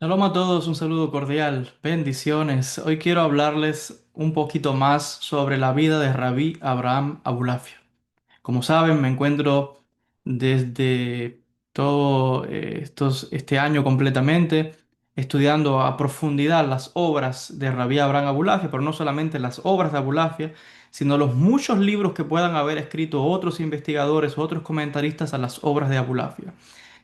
Shalom a todos, un saludo cordial, bendiciones. Hoy quiero hablarles un poquito más sobre la vida de Rabí Abraham Abulafia. Como saben, me encuentro desde todo este año completamente estudiando a profundidad las obras de Rabí Abraham Abulafia, pero no solamente las obras de Abulafia, sino los muchos libros que puedan haber escrito otros investigadores, otros comentaristas a las obras de Abulafia.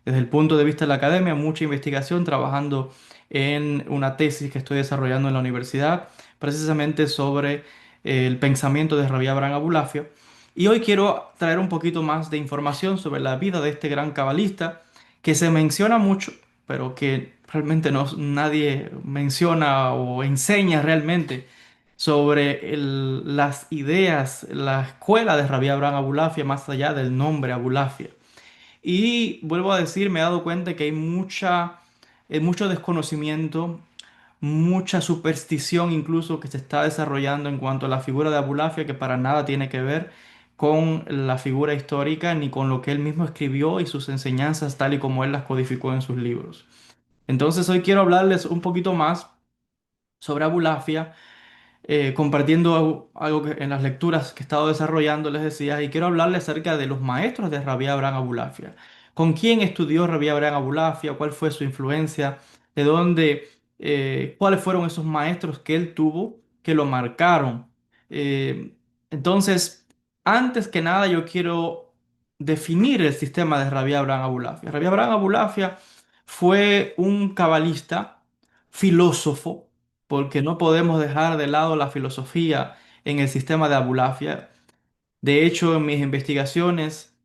Desde el punto de vista de la academia, mucha investigación trabajando en una tesis que estoy desarrollando en la universidad, precisamente sobre el pensamiento de Rabbi Abraham Abulafia. Y hoy quiero traer un poquito más de información sobre la vida de este gran cabalista que se menciona mucho, pero que realmente nadie menciona o enseña realmente sobre las ideas, la escuela de Rabbi Abraham Abulafia más allá del nombre Abulafia. Y vuelvo a decir, me he dado cuenta que hay mucho desconocimiento, mucha superstición incluso que se está desarrollando en cuanto a la figura de Abulafia, que para nada tiene que ver con la figura histórica ni con lo que él mismo escribió y sus enseñanzas tal y como él las codificó en sus libros. Entonces hoy quiero hablarles un poquito más sobre Abulafia, compartiendo algo que en las lecturas que he estado desarrollando les decía, y quiero hablarles acerca de los maestros de Rabbi Abraham Abulafia. ¿Con quién estudió Rabbi Abraham Abulafia? ¿Cuál fue su influencia? ¿De dónde? ¿Cuáles fueron esos maestros que él tuvo que lo marcaron? Eh, entonces, antes que nada, yo quiero definir el sistema de Rabbi Abraham Abulafia. Rabbi Abraham Abulafia fue un cabalista, filósofo, porque no podemos dejar de lado la filosofía en el sistema de Abulafia. De hecho, en mis investigaciones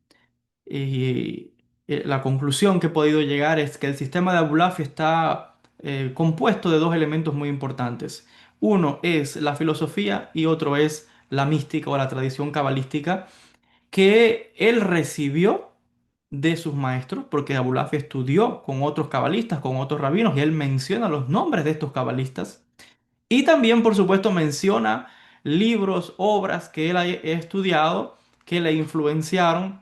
y la conclusión que he podido llegar es que el sistema de Abulafia está compuesto de dos elementos muy importantes. Uno es la filosofía y otro es la mística o la tradición cabalística que él recibió de sus maestros, porque Abulafia estudió con otros cabalistas, con otros rabinos, y él menciona los nombres de estos cabalistas. Y también, por supuesto, menciona libros, obras que él ha estudiado, que le influenciaron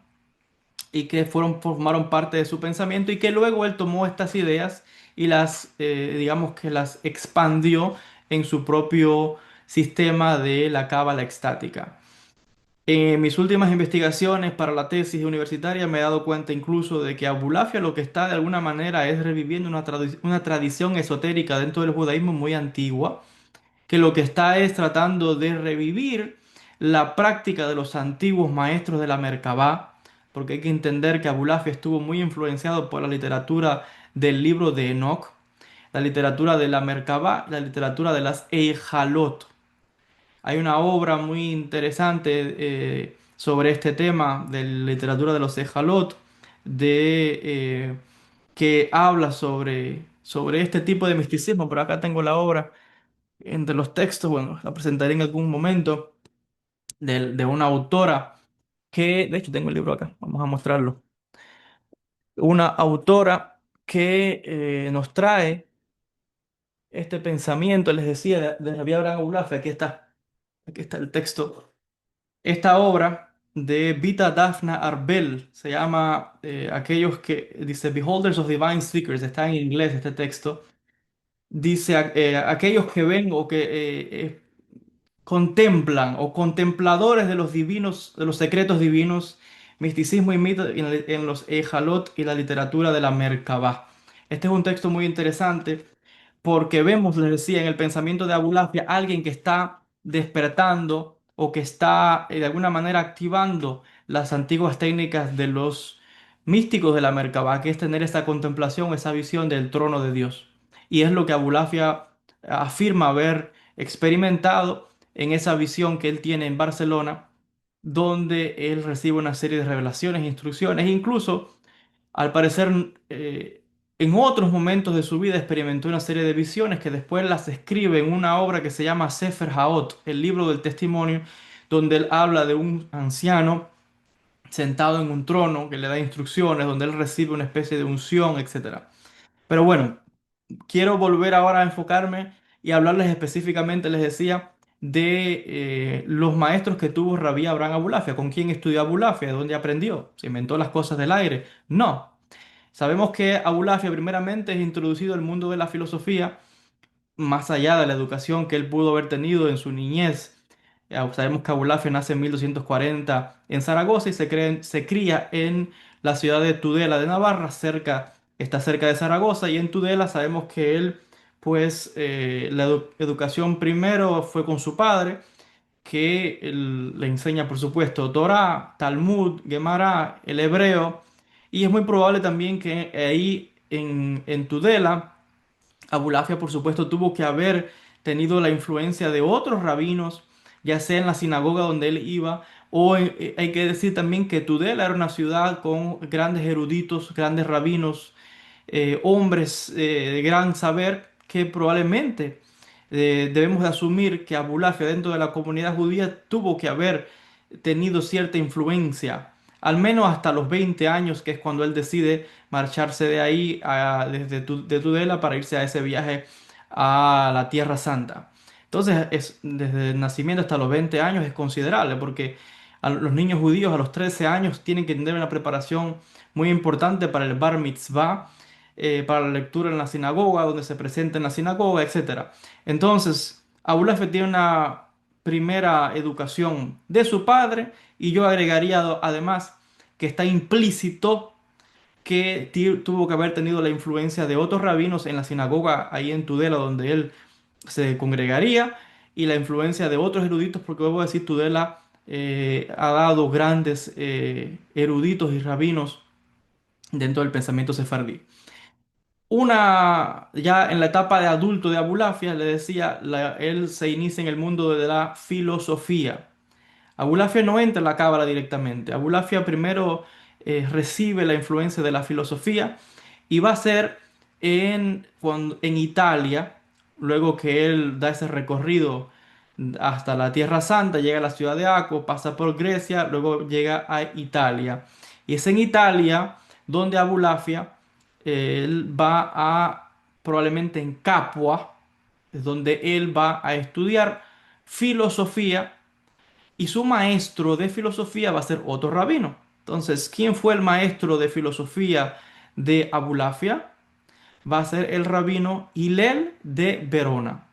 y que formaron parte de su pensamiento y que luego él tomó estas ideas y digamos que las expandió en su propio sistema de la cábala extática. En mis últimas investigaciones para la tesis universitaria me he dado cuenta incluso de que Abulafia lo que está de alguna manera es reviviendo una tradición esotérica dentro del judaísmo muy antigua, que lo que está es tratando de revivir la práctica de los antiguos maestros de la Merkabá, porque hay que entender que Abulafia estuvo muy influenciado por la literatura del libro de Enoch, la literatura de la Merkabá, la literatura de las Eijalot. Hay una obra muy interesante sobre este tema de la literatura de los Eijalot, que habla sobre este tipo de misticismo. Por acá tengo la obra entre los textos, bueno, la presentaré en algún momento, de una autora que, de hecho, tengo el libro acá, vamos a mostrarlo. Una autora que nos trae este pensamiento, les decía, de Rabbi Abraham Abulafia, aquí está el texto. Esta obra de Vita Daphna Arbel se llama aquellos que, dice, Beholders of Divine Speakers, está en inglés este texto. Dice, aquellos que ven o que contemplan o contempladores de los divinos, de los secretos divinos, misticismo y mito en los Ejalot y la literatura de la Merkabah. Este es un texto muy interesante porque vemos, les decía, en el pensamiento de Abulafia, alguien que está despertando o que está de alguna manera activando las antiguas técnicas de los místicos de la Merkabah, que es tener esa contemplación, esa visión del trono de Dios. Y es lo que Abulafia afirma haber experimentado en esa visión que él tiene en Barcelona, donde él recibe una serie de revelaciones, instrucciones, e incluso, al parecer, en otros momentos de su vida experimentó una serie de visiones que después las escribe en una obra que se llama Sefer Haot, el libro del testimonio, donde él habla de un anciano sentado en un trono que le da instrucciones, donde él recibe una especie de unción, etcétera. Pero bueno, quiero volver ahora a enfocarme y hablarles específicamente, les decía, de los maestros que tuvo Rabí Abraham Abulafia. ¿Con quién estudió Abulafia? ¿De dónde aprendió? ¿Se inventó las cosas del aire? No. Sabemos que Abulafia primeramente es introducido al mundo de la filosofía más allá de la educación que él pudo haber tenido en su niñez. Sabemos que Abulafia nace en 1240 en Zaragoza y se cría en la ciudad de Tudela de Navarra, está cerca de Zaragoza, y en Tudela sabemos que él, pues, la educación primero fue con su padre, que él le enseña, por supuesto, Torá, Talmud, Gemara, el hebreo, y es muy probable también que ahí en Tudela, Abulafia, por supuesto, tuvo que haber tenido la influencia de otros rabinos, ya sea en la sinagoga donde él iba, o hay que decir también que Tudela era una ciudad con grandes eruditos, grandes rabinos, hombres de gran saber, que probablemente debemos de asumir que Abulafia dentro de la comunidad judía tuvo que haber tenido cierta influencia, al menos hasta los 20 años, que es cuando él decide marcharse de ahí, de Tudela, para irse a ese viaje a la Tierra Santa. Entonces, desde el nacimiento hasta los 20 años es considerable, porque a los niños judíos a los 13 años tienen que tener una preparación muy importante para el bar mitzvah, para la lectura en la sinagoga, donde se presenta en la sinagoga, etcétera. Entonces, Abulafia tiene una primera educación de su padre, y yo agregaría además que está implícito que tuvo que haber tenido la influencia de otros rabinos en la sinagoga ahí en Tudela, donde él se congregaría, y la influencia de otros eruditos, porque vuelvo a decir, Tudela ha dado grandes eruditos y rabinos dentro del pensamiento sefardí. Ya en la etapa de adulto de Abulafia, le decía, él se inicia en el mundo de la filosofía. Abulafia no entra en la cábala directamente. Abulafia primero recibe la influencia de la filosofía, y va a ser en Italia, luego que él da ese recorrido hasta la Tierra Santa, llega a la ciudad de Acco, pasa por Grecia, luego llega a Italia. Y es en Italia donde Abulafia, él va a, probablemente en Capua, es donde él va a estudiar filosofía, y su maestro de filosofía va a ser otro rabino. Entonces, ¿quién fue el maestro de filosofía de Abulafia? Va a ser el rabino Hillel de Verona.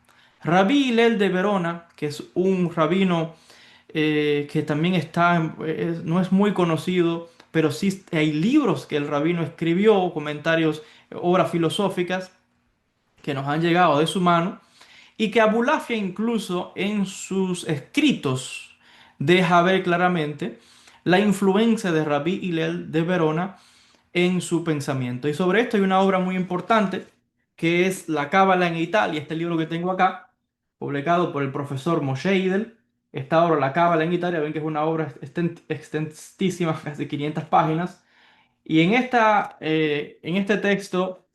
Rabí Hillel de Verona, que es un rabino que también no es muy conocido, pero sí hay libros que el rabino escribió, comentarios, obras filosóficas que nos han llegado de su mano, y que Abulafia incluso en sus escritos deja ver claramente la influencia de Rabí Hillel de Verona en su pensamiento. Y sobre esto hay una obra muy importante que es La Cábala en Italia, este libro que tengo acá, publicado por el profesor Moshe Idel. Esta obra, La Cábala en Italia, ven que es una obra extensísima, casi 500 páginas, y en este texto,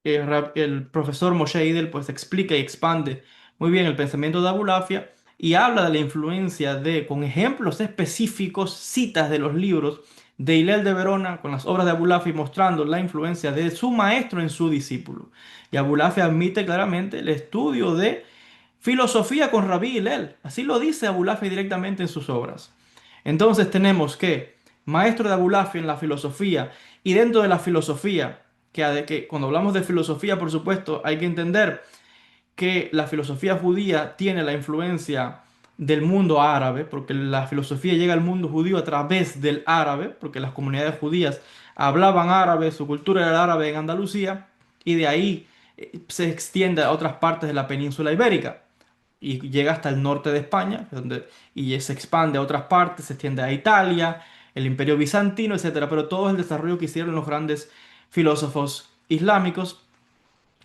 el profesor Moshe Idel pues explica y expande muy bien el pensamiento de Abulafia, y habla de la influencia con ejemplos específicos, citas de los libros de Hillel de Verona con las obras de Abulafia, y mostrando la influencia de su maestro en su discípulo. Y Abulafia admite claramente el estudio de filosofía con Rabí Hillel. Así lo dice Abulafia directamente en sus obras. Entonces tenemos que maestro de Abulafia en la filosofía, y dentro de la filosofía, que cuando hablamos de filosofía, por supuesto, hay que entender que la filosofía judía tiene la influencia del mundo árabe, porque la filosofía llega al mundo judío a través del árabe, porque las comunidades judías hablaban árabe, su cultura era el árabe en Andalucía, y de ahí se extiende a otras partes de la península ibérica y llega hasta el norte de España, y se expande a otras partes, se extiende a Italia, el Imperio Bizantino, etcétera. Pero todo el desarrollo que hicieron los grandes filósofos islámicos.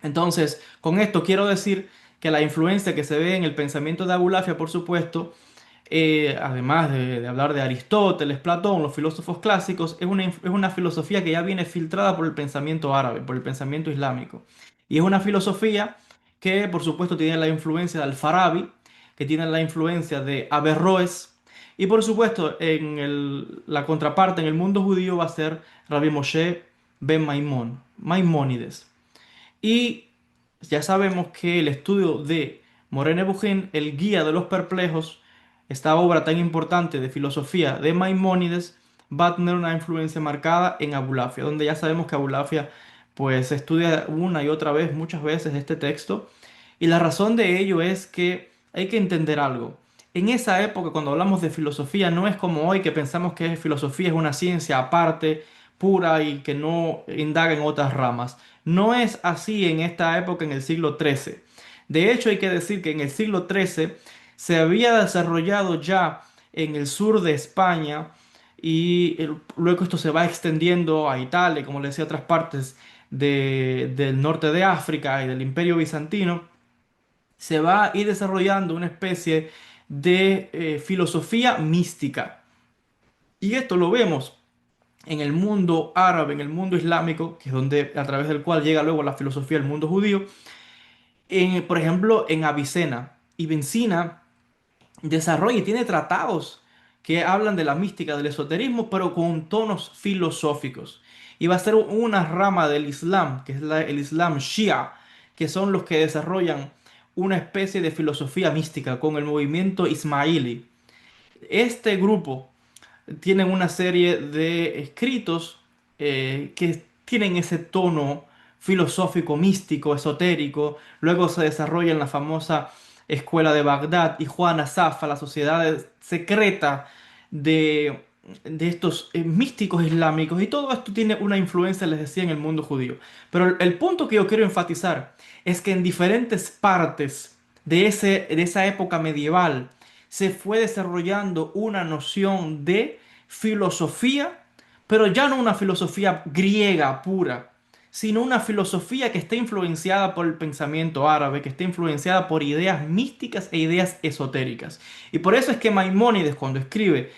Entonces, con esto quiero decir que la influencia que se ve en el pensamiento de Abulafia, por supuesto, además de hablar de Aristóteles, Platón, los filósofos clásicos, es una filosofía que ya viene filtrada por el pensamiento árabe, por el pensamiento islámico. Y es una filosofía que, por supuesto, tiene la influencia de Al-Farabi, que tiene la influencia de Averroes, y por supuesto, la contraparte en el mundo judío va a ser Rabbi Moshe ben Maimónides. Y ya sabemos que el estudio de Morene Bujén, el Guía de los Perplejos, esta obra tan importante de filosofía de Maimónides, va a tener una influencia marcada en Abulafia, donde ya sabemos que Abulafia pues estudia una y otra vez, muchas veces este texto, y la razón de ello es que hay que entender algo. En esa época, cuando hablamos de filosofía, no es como hoy que pensamos que filosofía es una ciencia aparte, pura y que no indaga en otras ramas. No es así en esta época, en el siglo XIII. De hecho, hay que decir que en el siglo XIII se había desarrollado ya en el sur de España y luego esto se va extendiendo a Italia, como le decía, a otras partes del norte de África y del Imperio Bizantino. Se va a ir desarrollando una especie de filosofía mística. Y esto lo vemos en el mundo árabe, en el mundo islámico, que es donde a través del cual llega luego la filosofía del mundo judío. Por ejemplo, en Avicena. Ibn Sina desarrolla y tiene tratados que hablan de la mística, del esoterismo, pero con tonos filosóficos. Y va a ser una rama del Islam, que es el Islam Shia, que son los que desarrollan una especie de filosofía mística con el movimiento ismaili. Este grupo tienen una serie de escritos que tienen ese tono filosófico, místico, esotérico. Luego se desarrolla en la famosa escuela de Bagdad y Juan Asaf, la sociedad secreta de, de estos místicos islámicos. Y todo esto tiene una influencia, les decía, en el mundo judío. Pero el punto que yo quiero enfatizar es que en diferentes partes de esa época medieval, se fue desarrollando una noción de filosofía, pero ya no una filosofía griega pura, sino una filosofía que está influenciada por el pensamiento árabe, que está influenciada por ideas místicas e ideas esotéricas. Y por eso es que Maimónides, cuando escribe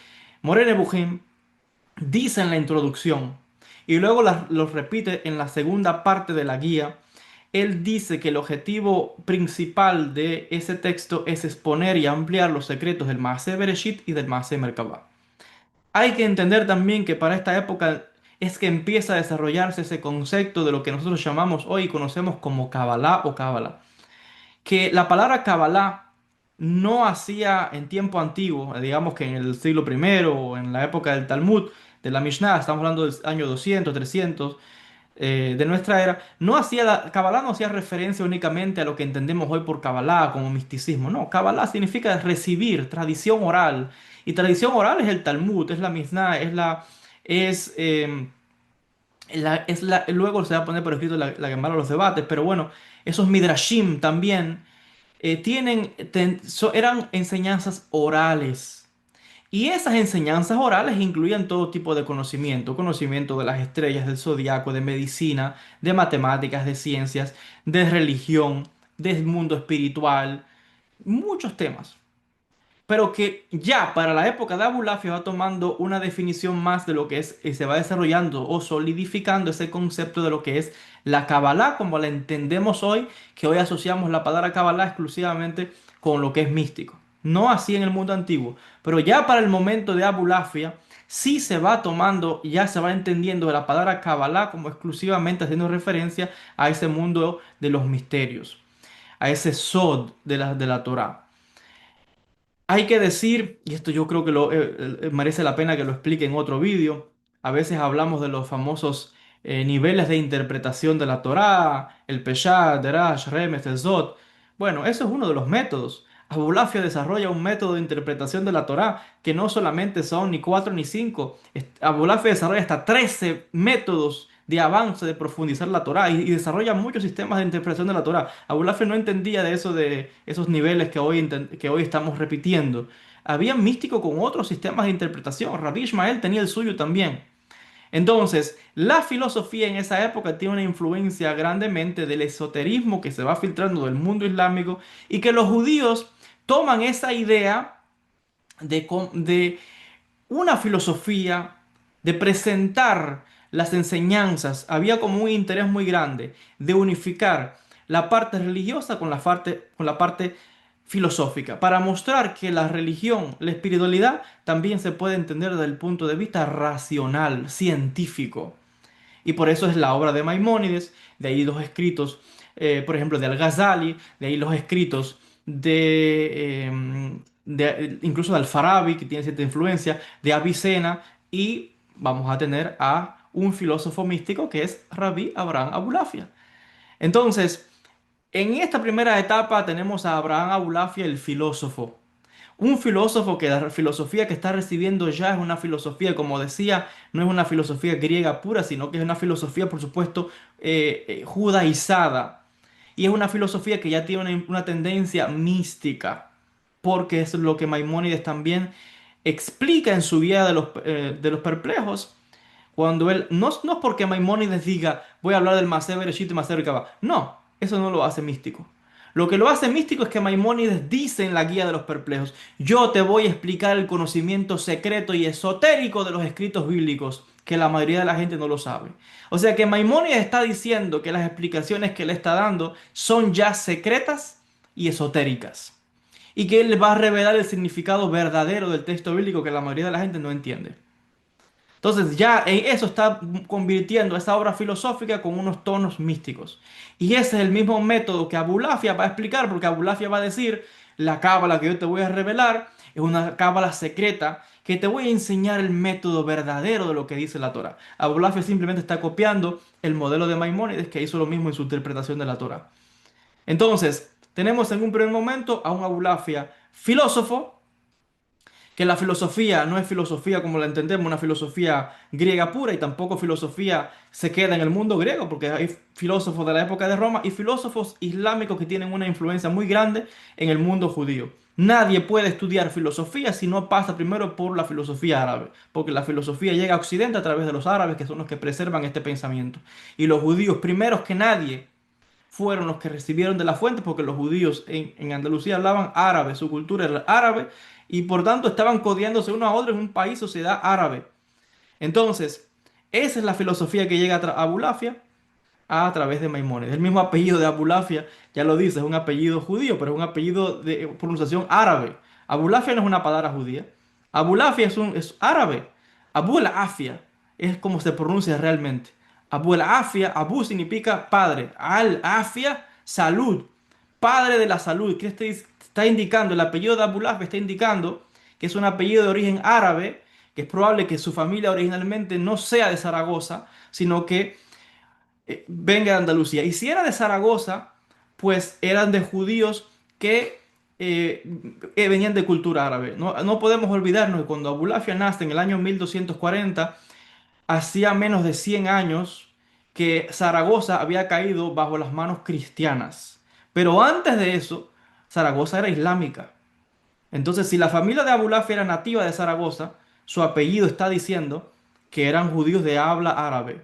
Morene Bujim, dice en la introducción, y luego lo repite en la segunda parte de la guía, él dice que el objetivo principal de ese texto es exponer y ampliar los secretos del Maaseh Bereshit y del Maaseh Merkabah. Hay que entender también que para esta época es que empieza a desarrollarse ese concepto de lo que nosotros llamamos hoy y conocemos como Kabbalah o Cábala, que la palabra Kabbalah no hacía en tiempo antiguo, digamos que en el siglo primero o en la época del Talmud, de la Mishnah, estamos hablando del año 200, 300 de nuestra era, no hacía Kabbalah no hacía referencia únicamente a lo que entendemos hoy por Kabbalah como misticismo, no, Kabbalah significa recibir tradición oral, y tradición oral es el Talmud, es la Mishnah, es, luego se va a poner por escrito la Gemara, los debates, pero bueno, esos Midrashim también eran enseñanzas orales. Y esas enseñanzas orales incluían todo tipo de conocimiento, conocimiento de las estrellas, del zodiaco, de medicina, de matemáticas, de ciencias, de religión, del mundo espiritual, muchos temas, pero que ya para la época de Abulafia va tomando una definición más de lo que es y se va desarrollando o solidificando ese concepto de lo que es la Kabbalah como la entendemos hoy, que hoy asociamos la palabra Kabbalah exclusivamente con lo que es místico. No así en el mundo antiguo, pero ya para el momento de Abulafia sí se va tomando, ya se va entendiendo la palabra Kabbalah como exclusivamente haciendo referencia a ese mundo de los misterios, a ese Sod de la Torá. Hay que decir, y esto yo creo que merece la pena que lo explique en otro vídeo, a veces hablamos de los famosos niveles de interpretación de la Torá, el Peshat, Derash, Remes, el Zot. Bueno, eso es uno de los métodos. Abulafia desarrolla un método de interpretación de la Torá que no solamente son ni cuatro ni cinco. Abulafia desarrolla hasta 13 métodos de avance, de profundizar la Torá y desarrolla muchos sistemas de interpretación de la Torá. Abulafia no entendía de eso, de esos niveles que hoy estamos repitiendo. Había místicos con otros sistemas de interpretación. Rabbi Ishmael tenía el suyo también. Entonces, la filosofía en esa época tiene una influencia grandemente del esoterismo que se va filtrando del mundo islámico y que los judíos toman esa idea de una filosofía, de presentar las enseñanzas. Había como un interés muy grande de unificar la parte religiosa con la parte filosófica, para mostrar que la religión, la espiritualidad, también se puede entender desde el punto de vista racional, científico. Y por eso es la obra de Maimónides, de ahí los escritos, por ejemplo, de Al-Ghazali, de ahí los escritos incluso de Al-Farabi, que tiene cierta influencia, de Avicena y vamos a tener a un filósofo místico que es Rabí Abraham Abulafia. Entonces, en esta primera etapa tenemos a Abraham Abulafia, el filósofo. Un filósofo que la filosofía que está recibiendo ya es una filosofía, como decía, no es una filosofía griega pura, sino que es una filosofía, por supuesto, judaizada. Y es una filosofía que ya tiene una tendencia mística, porque es lo que Maimónides también explica en su guía de los perplejos, cuando él, no es porque Maimónides diga, voy a hablar del Masé Bereshit y Masé Merkabah. No, eso no lo hace místico. Lo que lo hace místico es que Maimónides dice en la guía de los perplejos, yo te voy a explicar el conocimiento secreto y esotérico de los escritos bíblicos, que la mayoría de la gente no lo sabe. O sea que Maimónides está diciendo que las explicaciones que le está dando son ya secretas y esotéricas. Y que él va a revelar el significado verdadero del texto bíblico que la mayoría de la gente no entiende. Entonces ya en eso está convirtiendo esa obra filosófica con unos tonos místicos. Y ese es el mismo método que Abulafia va a explicar, porque Abulafia va a decir, la cábala que yo te voy a revelar es una cábala secreta que te voy a enseñar el método verdadero de lo que dice la Torah. Abulafia simplemente está copiando el modelo de Maimónides que hizo lo mismo en su interpretación de la Torah. Entonces, tenemos en un primer momento a un Abulafia filósofo, que la filosofía no es filosofía como la entendemos, una filosofía griega pura y tampoco filosofía se queda en el mundo griego, porque hay filósofos de la época de Roma y filósofos islámicos que tienen una influencia muy grande en el mundo judío. Nadie puede estudiar filosofía si no pasa primero por la filosofía árabe, porque la filosofía llega a Occidente a través de los árabes, que son los que preservan este pensamiento. Y los judíos, primeros que nadie, fueron los que recibieron de la fuente, porque los judíos en Andalucía hablaban árabe, su cultura era árabe, y por tanto estaban codiándose uno a otro en un país, sociedad árabe. Entonces, esa es la filosofía que llega a Abulafia a través de Maimónides. El mismo apellido de Abulafia, ya lo dice, es un apellido judío, pero es un apellido de pronunciación árabe. Abulafia no es una palabra judía. Abulafia es árabe. Abul Afia es como se pronuncia realmente. Abul Afia, Abu significa padre. Al Afia, salud. Padre de la salud. ¿Qué está indicando? El apellido de Abulafia está indicando que es un apellido de origen árabe, que es probable que su familia originalmente no sea de Zaragoza, sino que venga de Andalucía. Y si era de Zaragoza, pues eran de judíos que venían de cultura árabe. No podemos olvidarnos que cuando Abulafia nace en el año 1240, hacía menos de 100 años que Zaragoza había caído bajo las manos cristianas. Pero antes de eso, Zaragoza era islámica. Entonces, si la familia de Abulafia era nativa de Zaragoza, su apellido está diciendo que eran judíos de habla árabe,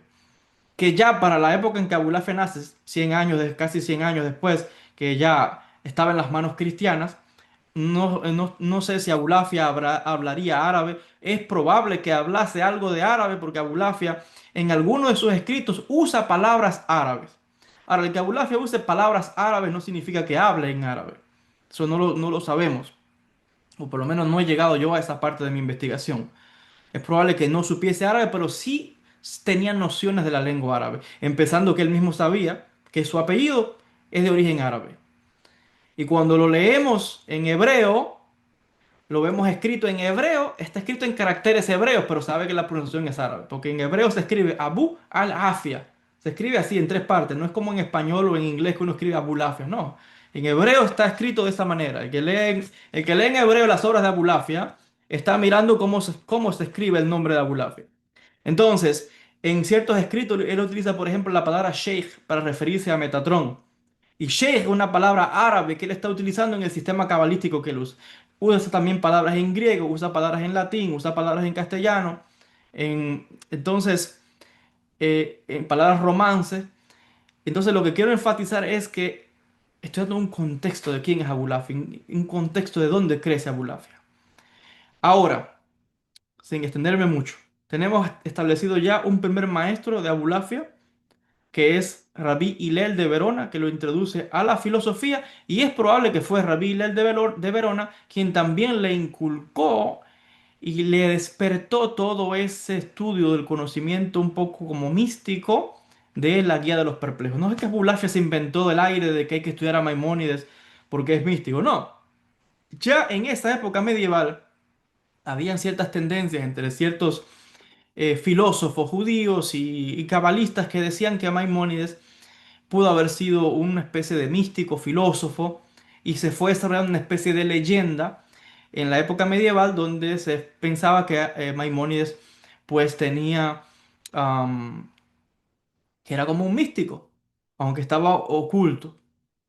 que ya para la época en que Abulafia nace, 100 años, casi 100 años después, que ya estaba en las manos cristianas, no sé si Abulafia hablaría árabe. Es probable que hablase algo de árabe porque Abulafia en alguno de sus escritos usa palabras árabes. Ahora, el que Abulafia use palabras árabes no significa que hable en árabe. Eso no lo sabemos. O por lo menos no he llegado yo a esa parte de mi investigación. Es probable que no supiese árabe, pero sí tenía nociones de la lengua árabe. Empezando que él mismo sabía que su apellido es de origen árabe. Y cuando lo leemos en hebreo, lo vemos escrito en hebreo, está escrito en caracteres hebreos, pero sabe que la pronunciación es árabe. Porque en hebreo se escribe Abu al-Afia. Se escribe así en tres partes. No es como en español o en inglés que uno escribe Abulafia. No. En hebreo está escrito de esa manera. El que lee en hebreo las obras de Abulafia está mirando cómo se escribe el nombre de Abulafia. Entonces, en ciertos escritos, él utiliza, por ejemplo, la palabra sheikh para referirse a Metatrón. Y sheikh es una palabra árabe que él está utilizando en el sistema cabalístico que él usa. Usa también palabras en griego, usa palabras en latín, usa palabras en castellano. Entonces, en palabras romances. Entonces, lo que quiero enfatizar es que estoy dando un contexto de quién es Abulafia, un contexto de dónde crece Abulafia. Ahora, sin extenderme mucho, tenemos establecido ya un primer maestro de Abulafia, que es Rabí Hillel de Verona, que lo introduce a la filosofía, y es probable que fue Rabí Hillel de Verona quien también le inculcó y le despertó todo ese estudio del conocimiento un poco como místico de la Guía de los Perplejos. No es que Abulafia se inventó del aire de que hay que estudiar a Maimónides porque es místico, no. Ya en esa época medieval habían ciertas tendencias entre ciertos filósofos judíos y cabalistas que decían que Maimónides pudo haber sido una especie de místico, filósofo, y se fue desarrollando una especie de leyenda en la época medieval donde se pensaba que Maimónides pues tenía, am, que era como un místico, aunque estaba oculto.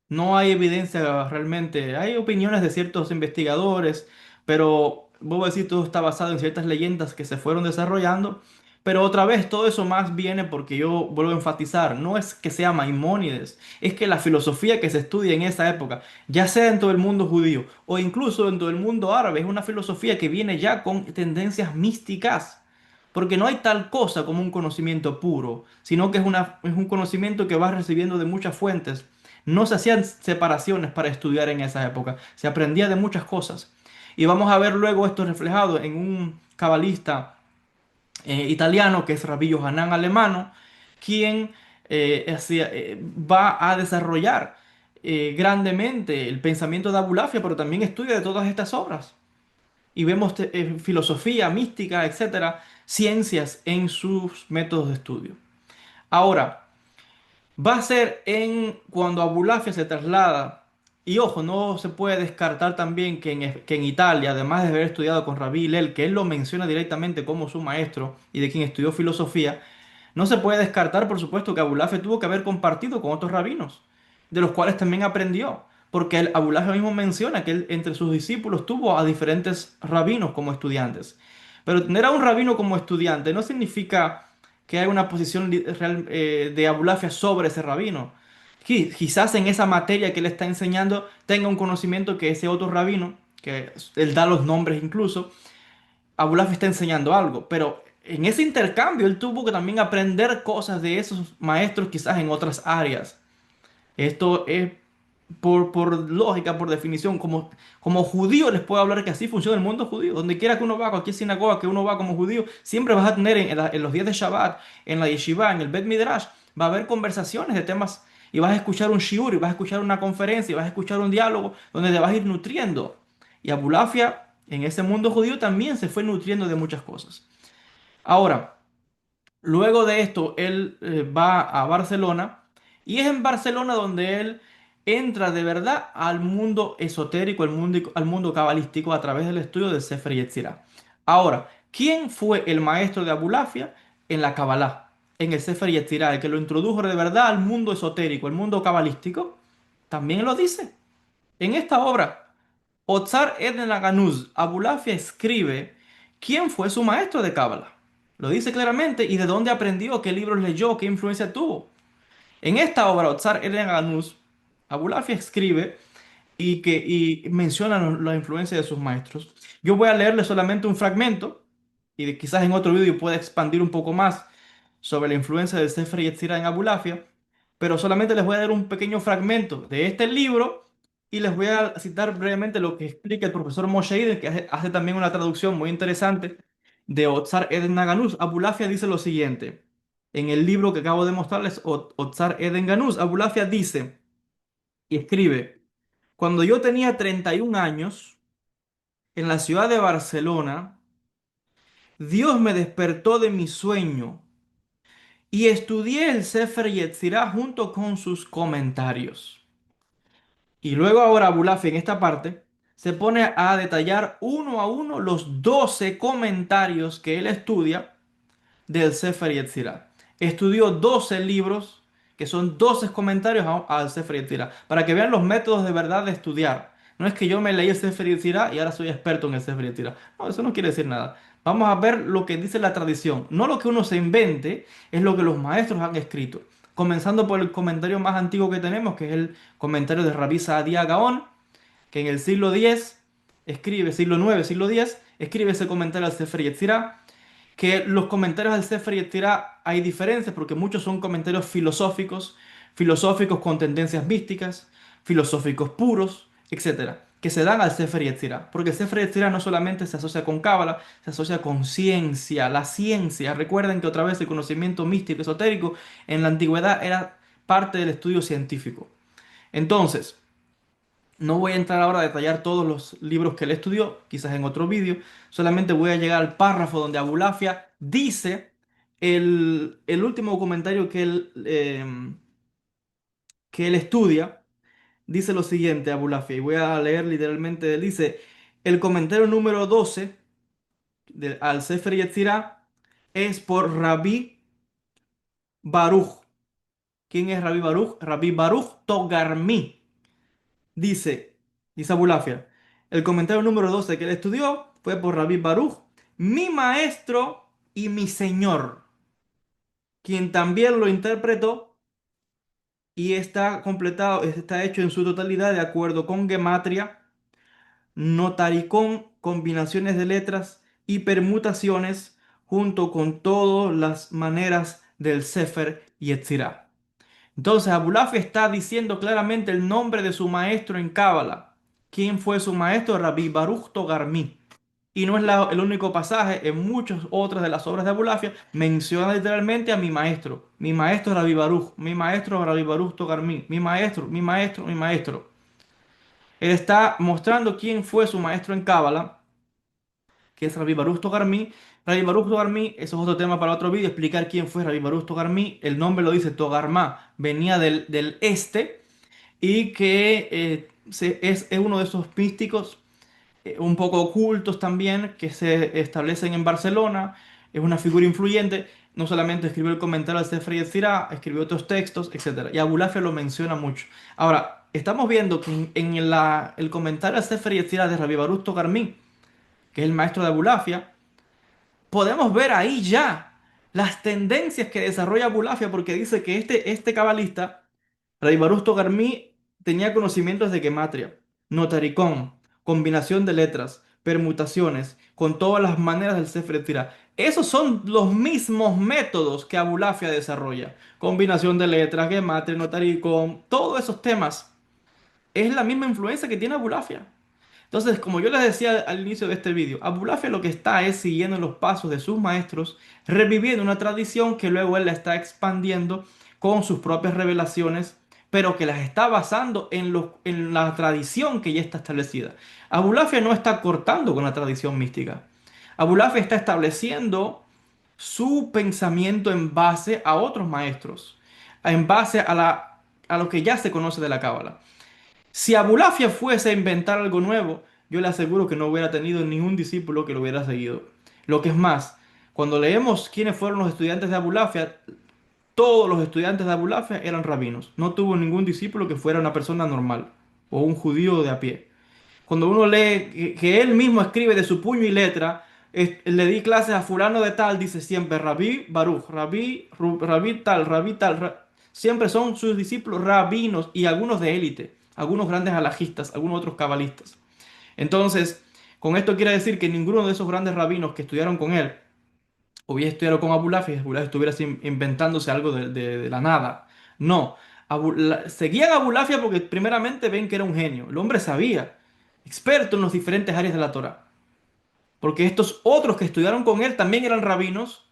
No hay evidencia realmente, hay opiniones de ciertos investigadores, pero vuelvo a decir, todo está basado en ciertas leyendas que se fueron desarrollando. Pero otra vez, todo eso más viene porque yo vuelvo a enfatizar, no es que sea Maimónides, es que la filosofía que se estudia en esa época, ya sea dentro del mundo judío o incluso dentro del mundo árabe, es una filosofía que viene ya con tendencias místicas. Porque no hay tal cosa como un conocimiento puro, sino que es un conocimiento que vas recibiendo de muchas fuentes. No se hacían separaciones para estudiar en esa época, se aprendía de muchas cosas. Y vamos a ver luego esto reflejado en un cabalista italiano que es Rabbi Hanan Alemano, quien va a desarrollar grandemente el pensamiento de Abulafia, pero también estudia de todas estas obras. Y vemos filosofía, mística, etcétera, ciencias en sus métodos de estudio. Ahora, va a ser en cuando Abulafia se traslada. Y ojo, no se puede descartar también que en Italia, además de haber estudiado con Rabí Hillel, que él lo menciona directamente como su maestro y de quien estudió filosofía, no se puede descartar, por supuesto, que Abulafia tuvo que haber compartido con otros rabinos, de los cuales también aprendió. Porque Abulafia mismo menciona que él entre sus discípulos tuvo a diferentes rabinos como estudiantes. Pero tener a un rabino como estudiante no significa que haya una posición de Abulafia sobre ese rabino. Quizás en esa materia que él está enseñando tenga un conocimiento que ese otro rabino, que él da los nombres incluso, Abulafia está enseñando algo, pero en ese intercambio él tuvo que también aprender cosas de esos maestros quizás en otras áreas. Esto es por lógica, por definición, como judío les puedo hablar que así funciona el mundo judío. Donde quiera que uno va, a cualquier sinagoga que uno va como judío, siempre vas a tener en los días de Shabbat, en la yeshiva, en el Bet Midrash, va a haber conversaciones de temas y vas a escuchar un shiur, y vas a escuchar una conferencia, y vas a escuchar un diálogo donde te vas a ir nutriendo. Y Abulafia en ese mundo judío también se fue nutriendo de muchas cosas. Ahora, luego de esto, él va a Barcelona y es en Barcelona donde él entra de verdad al mundo esotérico, al mundo cabalístico a través del estudio del Sefer Yetzirah. Ahora, ¿quién fue el maestro de Abulafia en la Kabbalah, en el Sefer Yetzirah, el que lo introdujo de verdad al mundo esotérico, el mundo cabalístico? También lo dice en esta obra. Otzar Eden Aganuz, Abulafia escribe quién fue su maestro de Cábala. Lo dice claramente y de dónde aprendió, qué libros leyó, qué influencia tuvo. En esta obra, Otzar Eden Aganuz, Abulafia escribe y menciona la influencia de sus maestros. Yo voy a leerle solamente un fragmento y quizás en otro vídeo pueda expandir un poco más sobre la influencia del Sefer Yetzirah en Abulafia, pero solamente les voy a dar un pequeño fragmento de este libro y les voy a citar brevemente lo que explica el profesor Moshe Eden, que hace también una traducción muy interesante de Otzar Eden Naganuz. Abulafia dice lo siguiente, en el libro que acabo de mostrarles, Otzar Eden Ganuz, Abulafia dice y escribe, cuando yo tenía 31 años, en la ciudad de Barcelona, Dios me despertó de mi sueño y estudié el Sefer Yetzirah junto con sus comentarios. Y luego ahora Abulafia en esta parte se pone a detallar uno a uno los 12 comentarios que él estudia del Sefer Yetzirah. Estudió 12 libros, que son 12 comentarios al Sefer Yetzirah, para que vean los métodos de verdad de estudiar. No es que yo me leí el Sefer Yetzirah y ahora soy experto en el Sefer Yetzirah. No, eso no quiere decir nada. Vamos a ver lo que dice la tradición. No lo que uno se invente, es lo que los maestros han escrito. Comenzando por el comentario más antiguo que tenemos, que es el comentario de Rabbi Saadia Gaón, que en el siglo X escribe, siglo IX, siglo X, escribe ese comentario al Sefer Yetzirah, que los comentarios del Sefer Yetzirah hay diferencias porque muchos son comentarios filosóficos, filosóficos con tendencias místicas, filosóficos puros, etcétera, que se dan al Sefer Yetzirah. Porque el Sefer Yetzirah no solamente se asocia con Cábala, se asocia con ciencia, la ciencia. Recuerden que otra vez el conocimiento místico, esotérico, en la antigüedad era parte del estudio científico. Entonces, No voy a entrar ahora a detallar todos los libros que él estudió, quizás en otro vídeo. Solamente voy a llegar al párrafo donde Abulafia dice el último comentario que él estudia. Dice lo siguiente, Abulafia, y voy a leer literalmente. Él dice: el comentario número 12 al Sefer Yetzirah es por Rabí Baruch. ¿Quién es Rabí Baruch? Rabí Baruch Togarmi. Dice, dice Abulafia, el comentario número 12 que él estudió fue por Rabí Baruch, mi maestro y mi señor, quien también lo interpretó y está completado, está hecho en su totalidad de acuerdo con gematria, notaricón, combinaciones de letras y permutaciones, junto con todas las maneras del Sefer Yetzirah. Entonces, Abulafia está diciendo claramente el nombre de su maestro en Cábala. ¿Quién fue su maestro? Rabbi Baruch Togarmi. Y no es el único pasaje, en muchas otras de las obras de Abulafia menciona literalmente a mi maestro Rabbi Baruch, mi maestro Rabbi Baruch Togarmi, mi maestro, mi maestro, mi maestro. Él está mostrando quién fue su maestro en Cábala, que es Rabbi Baruch Togarmi. Rabbi Baruch Togarmi, eso es otro tema para otro vídeo, explicar quién fue Rabbi Baruch Togarmi. El nombre lo dice Togarma, venía del este y que es uno de esos místicos un poco ocultos también que se establecen en Barcelona. Es una figura influyente. No solamente escribió el comentario al Sefer Yetzirah, escribió otros textos, etcétera. Y Abulafia lo menciona mucho. Ahora, estamos viendo que el comentario al Sefer Yetzirah de Rabbi Baruch Togarmi, que es el maestro de Abulafia, podemos ver ahí ya las tendencias que desarrolla Abulafia, porque dice que este cabalista, Rabbi Baruch Togarmi, tenía conocimientos de gematria, notaricón, combinación de letras, permutaciones, con todas las maneras del Sefer Yetzirah. Esos son los mismos métodos que Abulafia desarrolla. Combinación de letras, gematria, notaricón, todos esos temas. Es la misma influencia que tiene Abulafia. Entonces, como yo les decía al inicio de este vídeo, Abulafia lo que está es siguiendo los pasos de sus maestros, reviviendo una tradición que luego él la está expandiendo con sus propias revelaciones, pero que las está basando en la tradición que ya está establecida. Abulafia no está cortando con la tradición mística. Abulafia está estableciendo su pensamiento en base a otros maestros, en base a lo que ya se conoce de la Cábala. Si Abulafia fuese a inventar algo nuevo, yo le aseguro que no hubiera tenido ningún discípulo que lo hubiera seguido. Lo que es más, cuando leemos quiénes fueron los estudiantes de Abulafia, todos los estudiantes de Abulafia eran rabinos. No tuvo ningún discípulo que fuera una persona normal o un judío de a pie. Cuando uno lee que él mismo escribe de su puño y letra, le di clases a fulano de tal, dice siempre Rabí Baruch, Rabí tal. Siempre son sus discípulos rabinos y algunos de élite, algunos grandes alajistas, algunos otros cabalistas. Entonces, con esto quiere decir que ninguno de esos grandes rabinos que estudiaron con él hubiera estudiado con Abulafia y Abulafia estuviera inventándose algo de la nada. No, seguían a Abulafia porque primeramente ven que era un genio. El hombre sabía, experto en las diferentes áreas de la Torá. Porque estos otros que estudiaron con él también eran rabinos.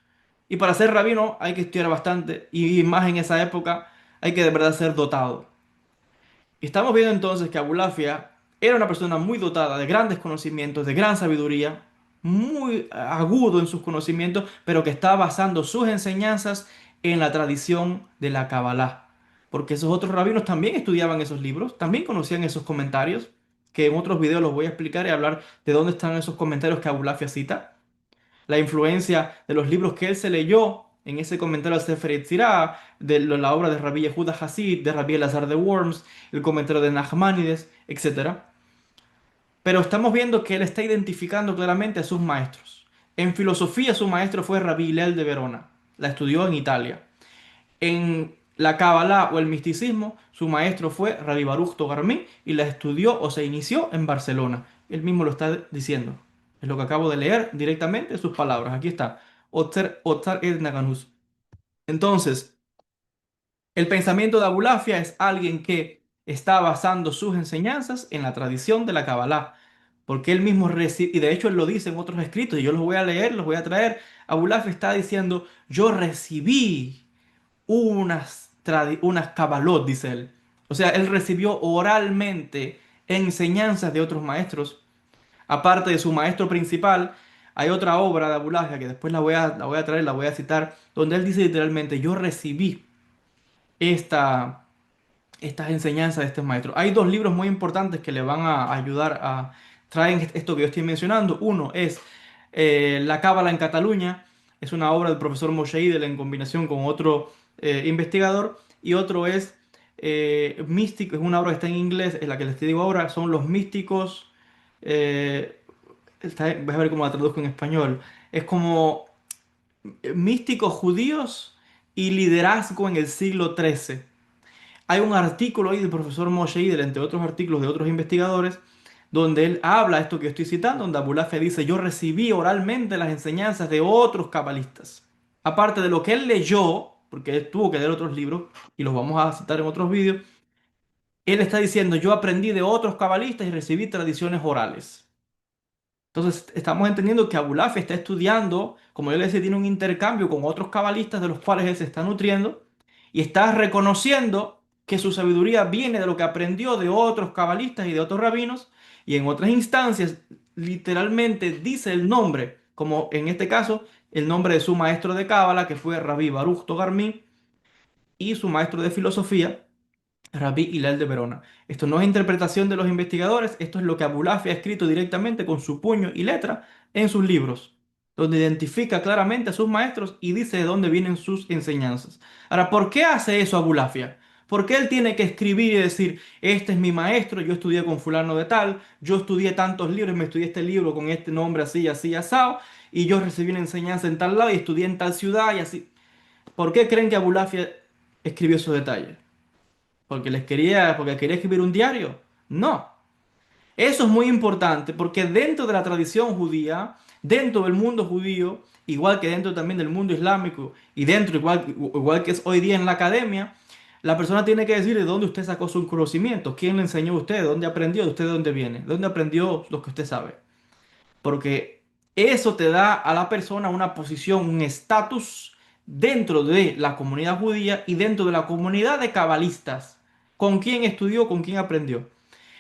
Y para ser rabino hay que estudiar bastante. Y más en esa época hay que de verdad ser dotado. Y estamos viendo entonces que Abulafia era una persona muy dotada de grandes conocimientos, de gran sabiduría, muy agudo en sus conocimientos, pero que está basando sus enseñanzas en la tradición de la Kabbalah. Porque esos otros rabinos también estudiaban esos libros, también conocían esos comentarios, que en otros videos los voy a explicar y hablar de dónde están esos comentarios que Abulafia cita, la influencia de los libros que él se leyó en ese comentario al Sefer Yetzirah, de la obra de Rabbi Yehuda Hasid, de Rabbi Elazar de Worms, el comentario de Nachmanides, etcétera. Pero estamos viendo que él está identificando claramente a sus maestros. En filosofía su maestro fue Rabbi Hillel de Verona, la estudió en Italia. En la Kabbalah o el misticismo, su maestro fue Rabbi Baruch Togarmi y la estudió o se inició en Barcelona. Él mismo lo está diciendo. Es lo que acabo de leer directamente sus palabras. Aquí está. Otzar et Naganus. Entonces, el pensamiento de Abulafia es alguien que está basando sus enseñanzas en la tradición de la Kabbalah. Porque él mismo recibe, y de hecho él lo dice en otros escritos, y yo los voy a leer, los voy a traer. Abulafia está diciendo, yo recibí unas cabalot, dice él. O sea, él recibió oralmente enseñanzas de otros maestros. Aparte de su maestro principal, hay otra obra de Abulafia que después la voy a traer, la voy a citar, donde él dice literalmente, yo recibí esta, estas enseñanzas de este maestro. Hay dos libros muy importantes que le van a ayudar a traer esto que yo estoy mencionando. Uno es La Cábala en Cataluña, es una obra del profesor Moshe Idel en combinación con otro investigador, y otro es Místico, es una obra que está en inglés, es la que les digo ahora, son los místicos, voy a ver cómo la traduzco en español, es como místicos judíos y liderazgo en el siglo XIII. Hay un artículo ahí del profesor Moshe Idel, entre otros artículos de otros investigadores, donde él habla esto que yo estoy citando, donde Abulafia dice, yo recibí oralmente las enseñanzas de otros cabalistas. Aparte de lo que él leyó, porque él tuvo que leer otros libros, y los vamos a citar en otros vídeos, él está diciendo, yo aprendí de otros cabalistas y recibí tradiciones orales. Entonces, estamos entendiendo que Abulafia está estudiando, como yo le decía, tiene un intercambio con otros cabalistas de los cuales él se está nutriendo y está reconociendo que su sabiduría viene de lo que aprendió de otros cabalistas y de otros rabinos, y en otras instancias literalmente dice el nombre, como en este caso el nombre de su maestro de cábala, que fue Rabbi Baruch Togarmí, y su maestro de filosofía, Rabí Hillel de Verona. Esto no es interpretación de los investigadores, esto es lo que Abulafia ha escrito directamente con su puño y letra en sus libros, donde identifica claramente a sus maestros y dice de dónde vienen sus enseñanzas. Ahora, ¿por qué hace eso Abulafia? ¿Por qué él tiene que escribir y decir, este es mi maestro, yo estudié con fulano de tal, yo estudié tantos libros, me estudié este libro con este nombre así, así, asado, y yo recibí una enseñanza en tal lado y estudié en tal ciudad y así? ¿Por qué creen que Abulafia escribió esos detalles? Porque quería escribir un diario. No. Eso es muy importante porque dentro de la tradición judía, dentro del mundo judío, igual que dentro también del mundo islámico y dentro igual que es hoy día en la academia, la persona tiene que decir de dónde usted sacó su conocimiento, quién le enseñó a usted, de dónde aprendió, de usted de dónde viene, de dónde aprendió lo que usted sabe. Porque eso te da a la persona una posición, un estatus dentro de la comunidad judía y dentro de la comunidad de cabalistas. ¿Con quién estudió, con quién aprendió?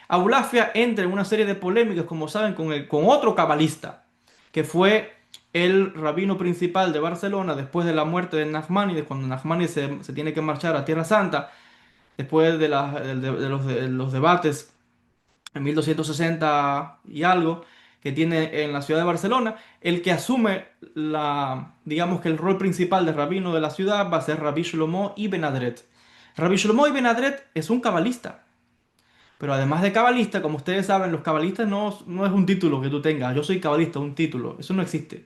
Abulafia entra en una serie de polémicas, como saben, con otro cabalista, que fue el rabino principal de Barcelona después de la muerte de Nachmanides, cuando Nachmanides se tiene que marchar a Tierra Santa, después de los debates en 1260 y algo que tiene en la ciudad de Barcelona, el que asume digamos que el rol principal de rabino de la ciudad va a ser Rabbi Shlomo Ibn Adret. Rabbi Shlomo Ibn Adret es un cabalista, pero además de cabalista, como ustedes saben, los cabalistas no es un título que tú tengas, yo soy cabalista, un título, eso no existe.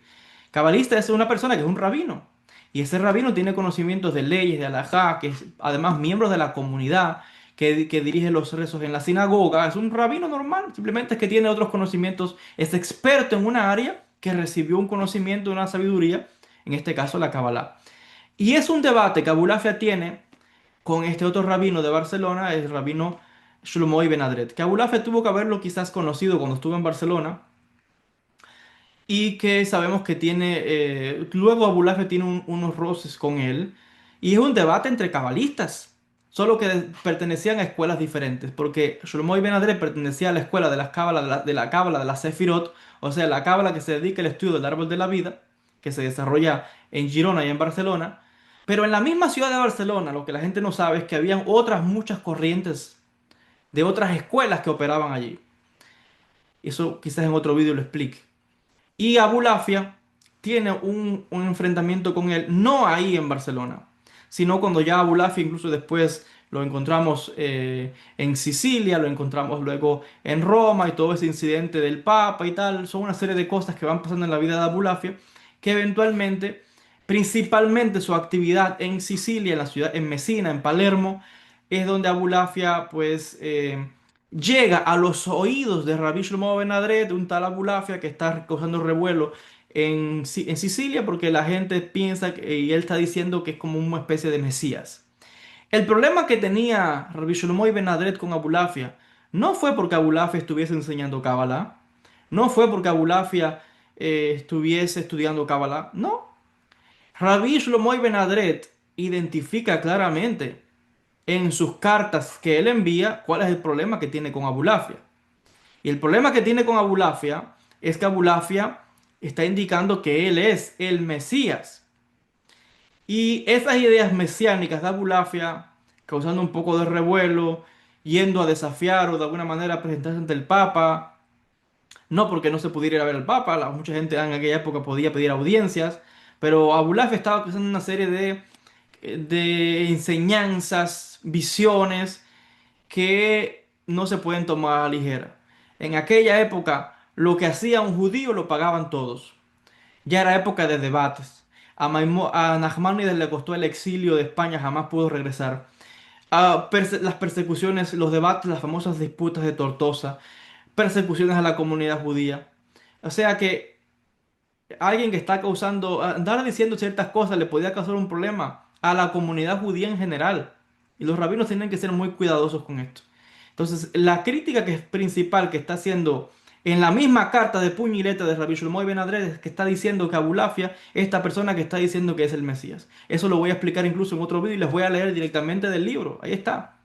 Cabalista es una persona que es un rabino. Y ese rabino tiene conocimientos de leyes, de halajá, que es además miembro de la comunidad, que dirige los rezos en la sinagoga. Es un rabino normal, simplemente es que tiene otros conocimientos, es experto en una área que recibió un conocimiento, una sabiduría, en este caso la Kabbalah. Y es un debate que Abulafia tiene con este otro rabino de Barcelona, el rabino Shlomo Ibn Adret, que Abulafia tuvo que haberlo quizás conocido cuando estuvo en Barcelona, y que sabemos que tiene, luego Abulafia tiene unos roces con él, y es un debate entre cabalistas, solo que pertenecían a escuelas diferentes, porque Shlomo Ibn Adret pertenecía a la escuela de la cábala de la cábala de la Sefirot, o sea, la cábala que se dedica al estudio del árbol de la vida, que se desarrolla en Girona y en Barcelona, pero en la misma ciudad de Barcelona, lo que la gente no sabe es que habían otras muchas corrientes de otras escuelas que operaban allí. Eso quizás en otro vídeo lo explique. Y Abulafia tiene un enfrentamiento con él, no ahí en Barcelona, sino cuando ya Abulafia incluso después lo encontramos en Sicilia, lo encontramos luego en Roma y todo ese incidente del Papa y tal. Son una serie de cosas que van pasando en la vida de Abulafia que eventualmente, principalmente su actividad en Sicilia, en la ciudad, en Messina, en Palermo, es donde Abulafia pues llega a los oídos de Rabbi Shlomo Ben Adret, de un tal Abulafia que está causando revuelo en Sicilia porque la gente piensa y él está diciendo que es como una especie de Mesías. El problema que tenía Rabbi Shlomo Ben Adret con Abulafia no fue porque Abulafia estuviese enseñando Kabbalah, no fue porque Abulafia estuviese estudiando Kabbalah, no. Rabbi Shlomo Ben Adret identifica claramente en sus cartas que él envía cuál es el problema que tiene con Abulafia. Y el problema que tiene con Abulafia es que Abulafia está indicando que él es el Mesías. Y esas ideas mesiánicas de Abulafia, causando un poco de revuelo, yendo a desafiar o de alguna manera presentarse ante el Papa, no porque no se pudiera ir a ver al Papa, mucha gente en aquella época podía pedir audiencias, pero Abulafia estaba presentando una serie de enseñanzas, visiones que no se pueden tomar a la ligera. En aquella época, lo que hacía un judío lo pagaban todos. Ya era época de debates. A Nachmanides le costó el exilio de España, jamás pudo regresar. Las persecuciones, los debates, las famosas disputas de Tortosa, persecuciones a la comunidad judía. O sea que alguien que está causando, andar diciendo ciertas cosas le podía causar un problema a la comunidad judía en general. Y los rabinos tienen que ser muy cuidadosos con esto. Entonces, la crítica que es principal que está haciendo en la misma carta de puño y letra de Rabbi Shlomo Ben Adret es que está diciendo que Abulafia es esta persona que está diciendo que es el Mesías. Eso lo voy a explicar incluso en otro vídeo y les voy a leer directamente del libro. Ahí está.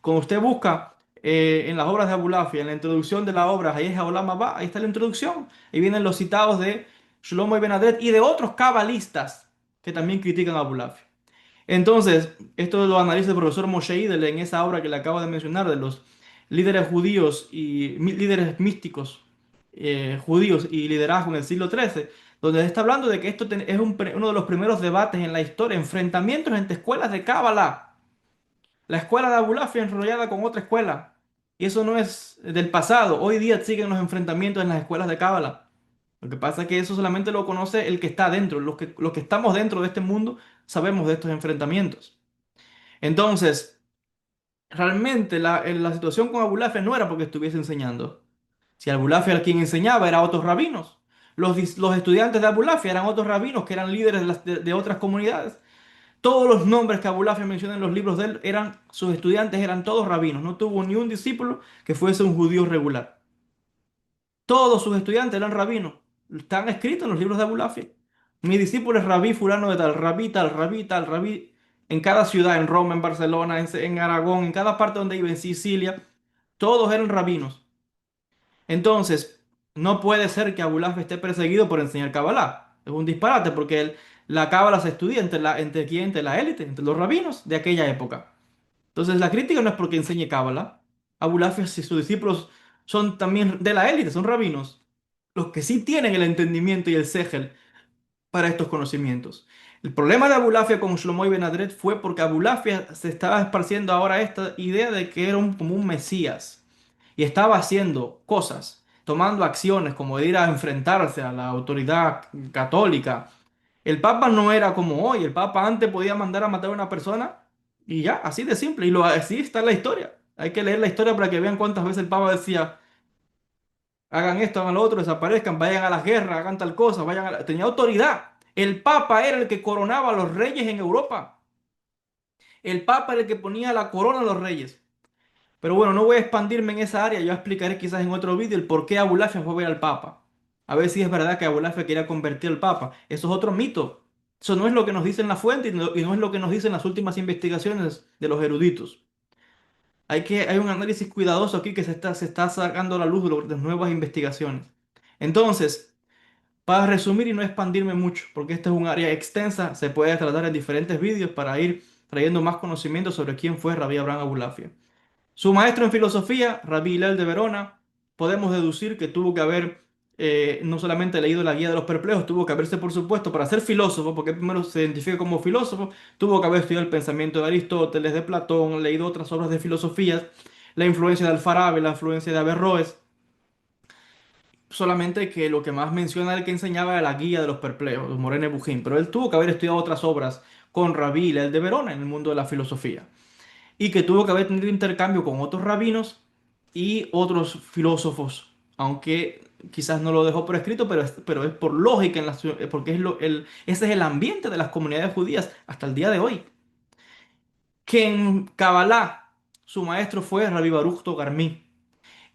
Cuando usted busca en las obras de Abulafia, en la introducción de la obra, ahí es Haolam Abba, ahí está la introducción. Ahí vienen los citados de Shlomo Ibn Adret y de otros cabalistas que también critican a Abulafia. Entonces, esto lo analiza el profesor Moshe Idel en esa obra que le acabo de mencionar de los líderes judíos y líderes místicos judíos y liderazgo en el siglo XIII, donde está hablando de que esto es uno de los primeros debates en la historia, enfrentamientos entre escuelas de Cábala. La escuela de Abulafia enrollada con otra escuela. Y eso no es del pasado. Hoy día siguen los enfrentamientos en las escuelas de Cábala. Lo que pasa es que eso solamente lo conoce el que está dentro. Los que estamos dentro de este mundo sabemos de estos enfrentamientos. Entonces, realmente la situación con Abulafia no era porque estuviese enseñando. Si Abulafia quien enseñaba era otros rabinos. Los estudiantes de Abulafia eran otros rabinos que eran líderes de otras comunidades. Todos los nombres que Abulafia menciona en los libros de él eran, sus estudiantes eran todos rabinos. No tuvo ni un discípulo que fuese un judío regular. Todos sus estudiantes eran rabinos. Están escritos en los libros de Abulafia. Mi discípulo es rabí fulano de tal, rabí tal, rabí tal, rabí. En cada ciudad, en Roma, en Barcelona, en Aragón, en cada parte donde iba, en Sicilia, todos eran rabinos. Entonces, no puede ser que Abulafia esté perseguido por enseñar Kabbalah. Es un disparate porque la Kabbalah se estudia entre quién, entre la élite, entre los rabinos de aquella época. Entonces, la crítica no es porque enseñe Kabbalah. Abulafia, si sus discípulos son también de la élite, son rabinos. Los que sí tienen el entendimiento y el segel para estos conocimientos. El problema de Abulafia con Shlomo Ben Adret fue porque Abulafia se estaba esparciendo ahora esta idea de que era como un mesías y estaba haciendo cosas, tomando acciones como ir a enfrentarse a la autoridad católica. El Papa no era como hoy, el Papa antes podía mandar a matar a una persona y ya, así de simple, así está la historia. Hay que leer la historia para que vean cuántas veces el Papa decía, hagan esto, hagan lo otro, desaparezcan, vayan a las guerras, hagan tal cosa, tenía autoridad. El Papa era el que coronaba a los reyes en Europa. El Papa era el que ponía la corona a los reyes. Pero bueno, no voy a expandirme en esa área, yo explicaré quizás en otro vídeo el por qué Abulafia fue a ver al Papa. A ver si es verdad que Abulafia quería convertir al Papa. Eso es otro mito. Eso no es lo que nos dicen la fuente y no es lo que nos dicen las últimas investigaciones de los eruditos. Hay un análisis cuidadoso aquí que se está sacando a la luz de las nuevas investigaciones. Entonces, para resumir y no expandirme mucho, porque esta es un área extensa, se puede tratar en diferentes vídeos para ir trayendo más conocimiento sobre quién fue Rabbi Abraham Abulafia. Su maestro en filosofía, Rabbi Hillel de Verona, podemos deducir que tuvo que haber no solamente leído la Guía de los Perplejos, tuvo que haberse, por supuesto, para ser filósofo, porque primero se identifica como filósofo, tuvo que haber estudiado el pensamiento de Aristóteles, de Platón, leído otras obras de filosofía, la influencia de Alfarabi, la influencia de Averroes, solamente que lo que más menciona el que enseñaba era la Guía de los Perplejos, de Morene Bujín, pero él tuvo que haber estudiado otras obras con Rabbi Hillel de Verona en el mundo de la filosofía y que tuvo que haber tenido intercambio con otros rabinos y otros filósofos, aunque quizás no lo dejó por escrito, pero es por lógica, porque ese es el ambiente de las comunidades judías hasta el día de hoy. Que en Kabbalah su maestro fue Rabbi Baruch Togarmí.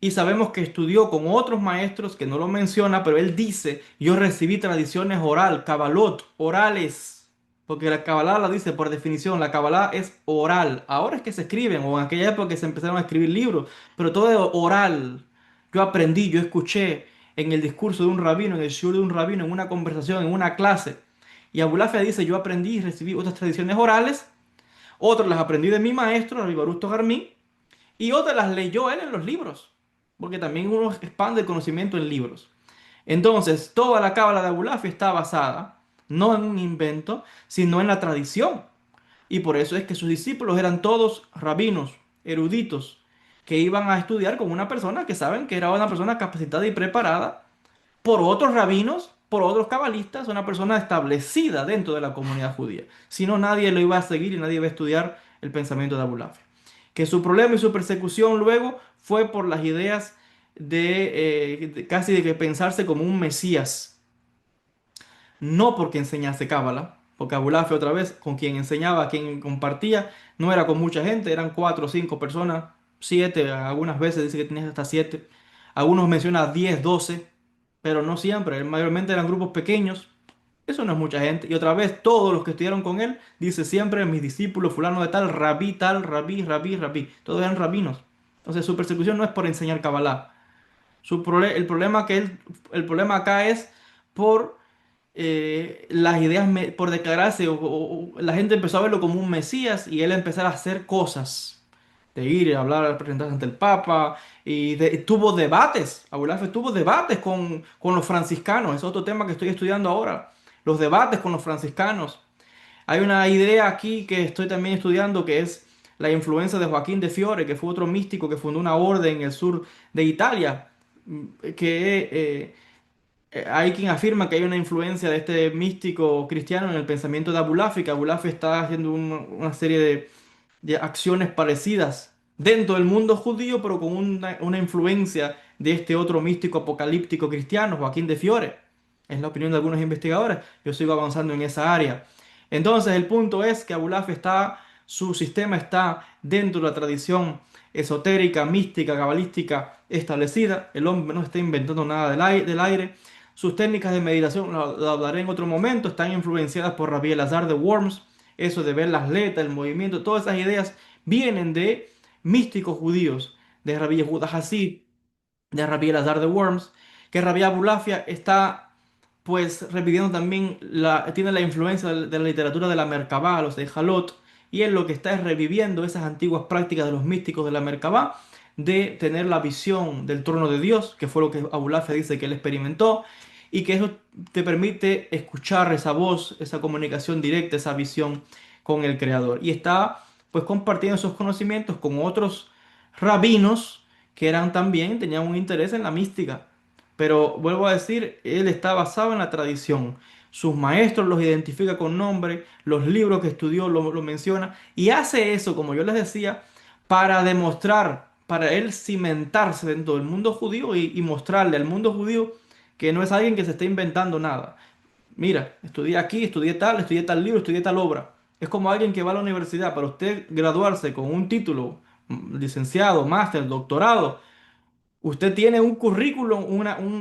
Y sabemos que estudió con otros maestros que no lo menciona, pero él dice, yo recibí tradiciones oral, cabalot, orales, porque la Kabbalah la dice por definición, la Kabbalah es oral. Ahora es que se escriben, o en aquella época que se empezaron a escribir libros, pero todo es oral. yo aprendí, yo escuché en el discurso de un rabino, en el shur de un rabino, en una conversación, en una clase. Y Abulafia dice, yo aprendí y recibí otras tradiciones orales, otras las aprendí de mi maestro, Rabbi Baruch Togarmí, y otras las leyó él en los libros, porque también uno expande el conocimiento en libros. Entonces, toda la cábala de Abulafia está basada no en un invento, sino en la tradición. Y por eso es que sus discípulos eran todos rabinos, eruditos, que iban a estudiar con una persona que saben que era una persona capacitada y preparada por otros rabinos, por otros cabalistas, una persona establecida dentro de la comunidad judía. Si no, nadie lo iba a seguir y nadie iba a estudiar el pensamiento de Abulafia. Que su problema y su persecución luego fue por las ideas casi de que pensarse como un mesías, no porque enseñase cábala, porque Abulafia otra vez, con quien enseñaba, quien compartía, no era con mucha gente, eran cuatro o cinco personas, siete, algunas veces dice que tenía hasta siete, algunos mencionan 10, 12, pero no siempre, mayormente eran grupos pequeños, eso no es mucha gente, y otra vez todos los que estudiaron con él, dice siempre mis discípulos, fulano de tal, rabí, rabí, rabí, todos eran rabinos. Entonces su persecución no es por enseñar Kabbalah, el problema el problema acá es por las ideas por declararse, la gente empezó a verlo como un mesías y él empezar a hacer cosas, de ir a hablar, a presentarse ante el Papa, y tuvo debates, Abulafia tuvo debates con los franciscanos, es otro tema que estoy estudiando ahora, los debates con los franciscanos. Hay una idea aquí que estoy también estudiando que es la influencia de Joaquín de Fiore, que fue otro místico que fundó una orden en el sur de Italia, que hay quien afirma que hay una influencia de este místico cristiano en el pensamiento de Abulafia, que Abulafia está haciendo una serie de acciones parecidas dentro del mundo judío, pero con una influencia de este otro místico apocalíptico cristiano, Joaquín de Fiore. Es la opinión de algunos investigadores. Yo sigo avanzando en esa área. Entonces, el punto es que Abulafia está, su sistema está dentro de la tradición esotérica, mística, cabalística establecida. El hombre no está inventando nada del aire. Sus técnicas de meditación, lo hablaré en otro momento, están influenciadas por Rabbi Elazar de Worms. Eso de ver las letras, el movimiento, todas esas ideas vienen de místicos judíos, de Rabbi Yehuda Hasid, de Rabbi Elazar de Worms, que Rabbi Abulafia está pues reviviendo también, tiene la influencia de la literatura de la Merkabah, los de Jalot, y él lo que está es reviviendo esas antiguas prácticas de los místicos de la Merkabah, de tener la visión del trono de Dios, que fue lo que Abulafia dice que él experimentó, y que eso te permite escuchar esa voz, esa comunicación directa, esa visión con el Creador. Y está pues compartiendo esos conocimientos con otros rabinos que eran también, tenían un interés en la mística. Pero vuelvo a decir, él está basado en la tradición. Sus maestros los identifica con nombre, los libros que estudió lo menciona, y hace eso, como yo les decía, para demostrar, para él cimentarse dentro del mundo judío y mostrarle al mundo judío que no es alguien que se está inventando nada. Mira, estudié aquí, estudié tal libro, estudié tal obra. Es como alguien que va a la universidad. Para usted graduarse con un título, licenciado, máster, doctorado, usted tiene un currículum,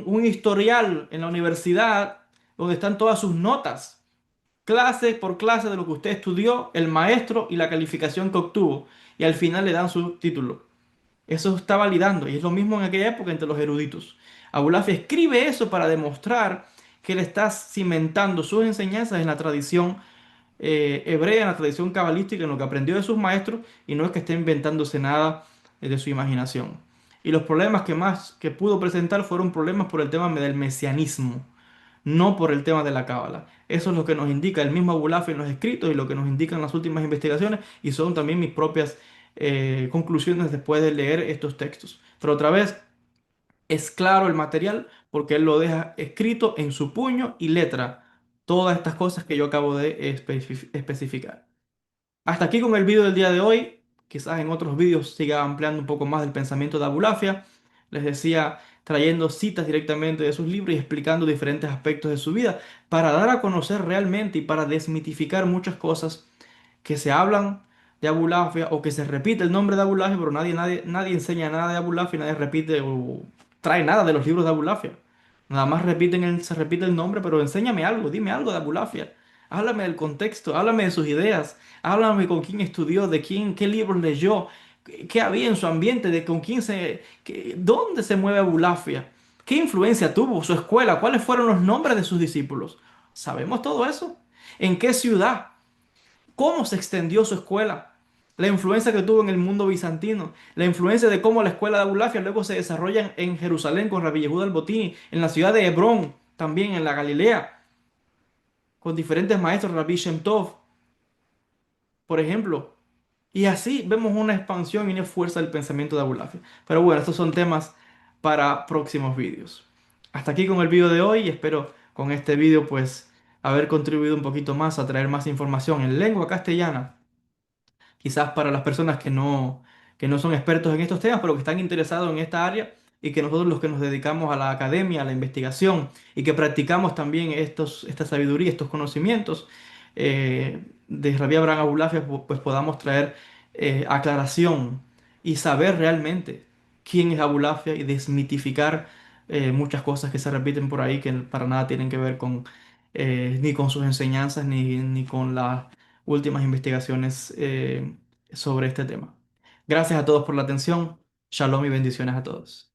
un historial en la universidad donde están todas sus notas, clase por clase de lo que usted estudió, el maestro y la calificación que obtuvo. Y al final le dan su título. Eso está validando, y es lo mismo en aquella época entre los eruditos. Abulafia escribe eso para demostrar que él está cimentando sus enseñanzas en la tradición hebrea, en la tradición cabalística, en lo que aprendió de sus maestros, y no es que esté inventándose nada de su imaginación. Y los problemas que más que pudo presentar fueron problemas por el tema del mesianismo, no por el tema de la cábala. Eso es lo que nos indica el mismo Abulafia en los escritos y lo que nos indican las últimas investigaciones, y son también mis propias conclusiones después de leer estos textos. Pero otra vez, es claro el material porque él lo deja escrito en su puño y letra. Todas estas cosas que yo acabo de especificar. Hasta aquí con el vídeo del día de hoy. Quizás en otros vídeos siga ampliando un poco más del pensamiento de Abulafia. Les decía, trayendo citas directamente de sus libros y explicando diferentes aspectos de su vida para dar a conocer realmente y para desmitificar muchas cosas que se hablan de Abulafia o que se repite el nombre de Abulafia, pero nadie enseña nada de Abulafia, nadie repite o trae nada de los libros de Abulafia. Nada más se repite el nombre, pero enséñame algo, dime algo de Abulafia. Háblame del contexto, háblame de sus ideas, háblame con quién estudió, de quién, qué libros leyó, qué había en su ambiente, de con quién dónde se mueve Abulafia, qué influencia tuvo su escuela, cuáles fueron los nombres de sus discípulos. ¿Sabemos todo eso? ¿En qué ciudad? ¿Cómo se extendió su escuela? La influencia que tuvo en el mundo bizantino, la influencia de cómo la escuela de Abulafia luego se desarrolla en Jerusalén con Rabbi Yehuda al-Botini, en la ciudad de Hebrón, también en la Galilea, con diferentes maestros, Rabbi Shem Tov, por ejemplo. Y así vemos una expansión y una fuerza del pensamiento de Abulafia. Pero bueno, estos son temas para próximos vídeos. Hasta aquí con el vídeo de hoy y espero con este vídeo pues haber contribuido un poquito más a traer más información en lengua castellana, quizás para las personas que no son expertos en estos temas, pero que están interesados en esta área y que nosotros los que nos dedicamos a la academia, a la investigación y que practicamos también esta sabiduría, estos conocimientos de Rabbi Abraham Abulafia, pues podamos traer aclaración y saber realmente quién es Abulafia y desmitificar muchas cosas que se repiten por ahí que para nada tienen que ver con ni con sus enseñanzas ni con las últimas investigaciones sobre este tema. Gracias a todos por la atención. Shalom y bendiciones a todos.